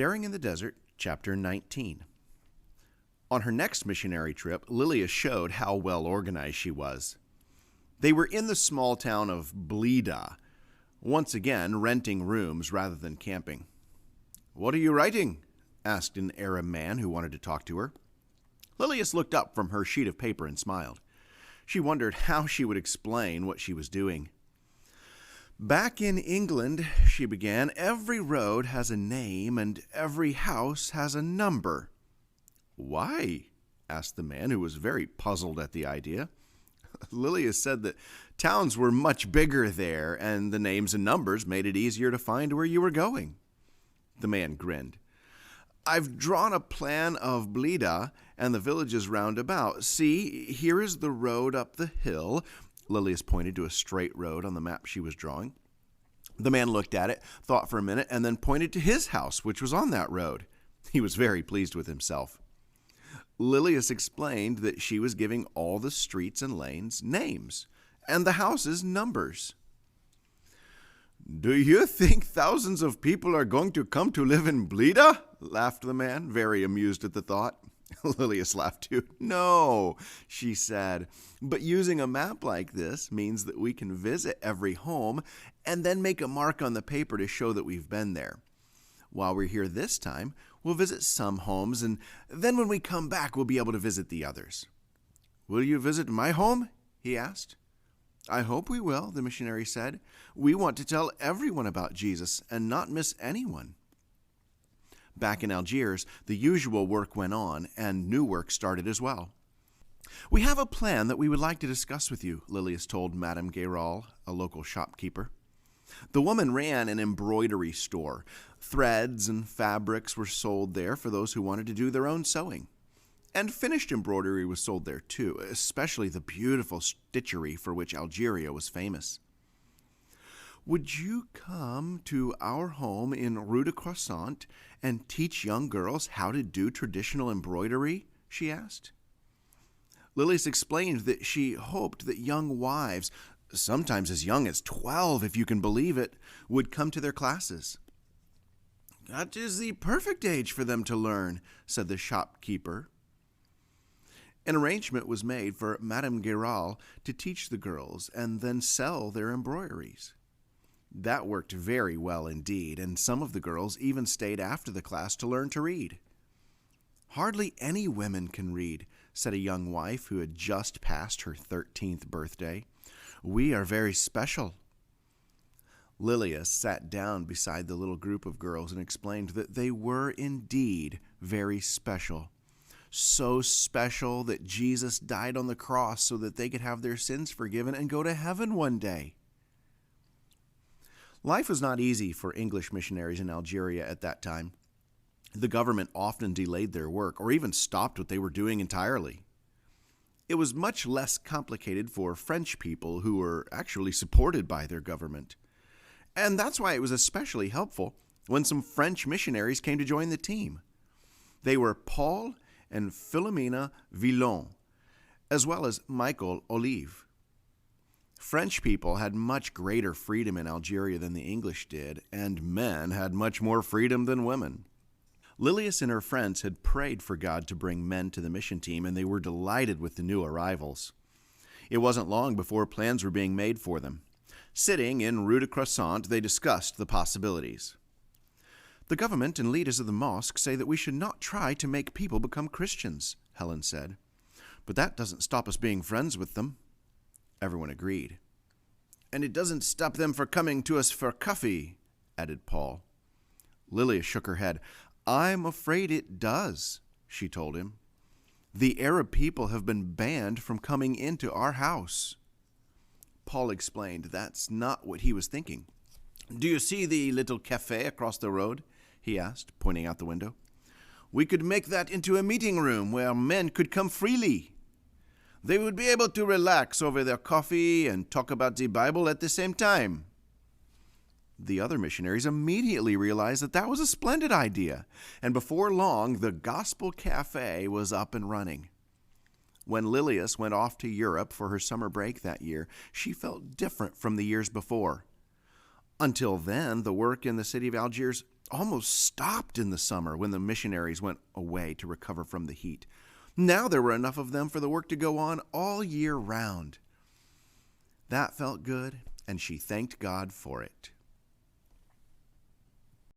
Daring in the Desert, Chapter 19. On her next missionary trip, Lilia showed how well organized she was. They were in the small town of Blida, once again renting rooms rather than camping. "What are you writing?" asked an Arab man who wanted to talk to her. Lilias looked up from her sheet of paper and smiled. She wondered how she would explain what she was doing. "Back in England," she began, "every road has a name and every house has a number." "Why?" asked the man, who was very puzzled at the idea. Lilia said that towns were much bigger there, and the names and numbers made it easier to find where you were going. The man grinned. "I've drawn a plan of Blida and the villages round about. See, here is the road up the hill." Lilias pointed to a straight road on the map she was drawing. The man looked at it, thought for a minute, and then pointed to his house, which was on that road. He was very pleased with himself. Lilias explained that she was giving all the streets and lanes names, and the houses numbers. "Do you think thousands of people are going to come to live in Blida?" laughed the man, very amused at the thought. Lilias laughed too. "No," she said, "but using a map like this means that we can visit every home and then make a mark on the paper to show that we've been there. While we're here this time, we'll visit some homes, and then when we come back, we'll be able to visit the others." "Will you visit my home?" he asked. "I hope we will," the missionary said. "We want to tell everyone about Jesus and not miss anyone." Back in Algiers, the usual work went on, and new work started as well. "We have a plan that we would like to discuss with you," Lilias told Madame Guéral, a local shopkeeper. The woman ran an embroidery store. Threads and fabrics were sold there for those who wanted to do their own sewing. And finished embroidery was sold there too, especially the beautiful stitchery for which Algeria was famous. "Would you come to our home in Rue de Croissant and teach young girls how to do traditional embroidery?" she asked. Lilias explained that she hoped that young wives, sometimes as young as 12, if you can believe it, would come to their classes. "That is the perfect age for them to learn," said the shopkeeper. An arrangement was made for Madame Guéral to teach the girls and then sell their embroideries. That worked very well indeed, and some of the girls even stayed after the class to learn to read. "Hardly any women can read," said a young wife who had just passed her 13th birthday. "We are very special." Lilias sat down beside the little group of girls and explained that they were indeed very special. So special that Jesus died on the cross so that they could have their sins forgiven and go to heaven one day. Life was not easy for English missionaries in Algeria at that time. The government often delayed their work or even stopped what they were doing entirely. It was much less complicated for French people who were actually supported by their government. And that's why it was especially helpful when some French missionaries came to join the team. They were Paul and Philomena Villon, as well as Michael Olive. French people had much greater freedom in Algeria than the English did, and men had much more freedom than women. Lilias and her friends had prayed for God to bring men to the mission team, and they were delighted with the new arrivals. It wasn't long before plans were being made for them. Sitting in Rue de Croissant, they discussed the possibilities. "The government and leaders of the mosque say that we should not try to make people become Christians," Helen said. "But that doesn't stop us being friends with them." Everyone agreed. "And it doesn't stop them from coming to us for coffee," added Paul. Lilia shook her head. "I'm afraid it does," she told him. "The Arab people have been banned from coming into our house." Paul explained that's not what he was thinking. "Do you see the little cafe across the road?" he asked, pointing out the window. "We could make that into a meeting room where men could come freely. They would be able to relax over their coffee and talk about the Bible at the same time." The other missionaries immediately realized that was a splendid idea, and before long the Gospel Cafe was up and running. When Lilias went off to Europe for her summer break that year, she felt different from the years before. Until then, the work in the city of Algiers almost stopped in the summer when the missionaries went away to recover from the heat. Now there were enough of them for the work to go on all year round. That felt good, and she thanked God for it.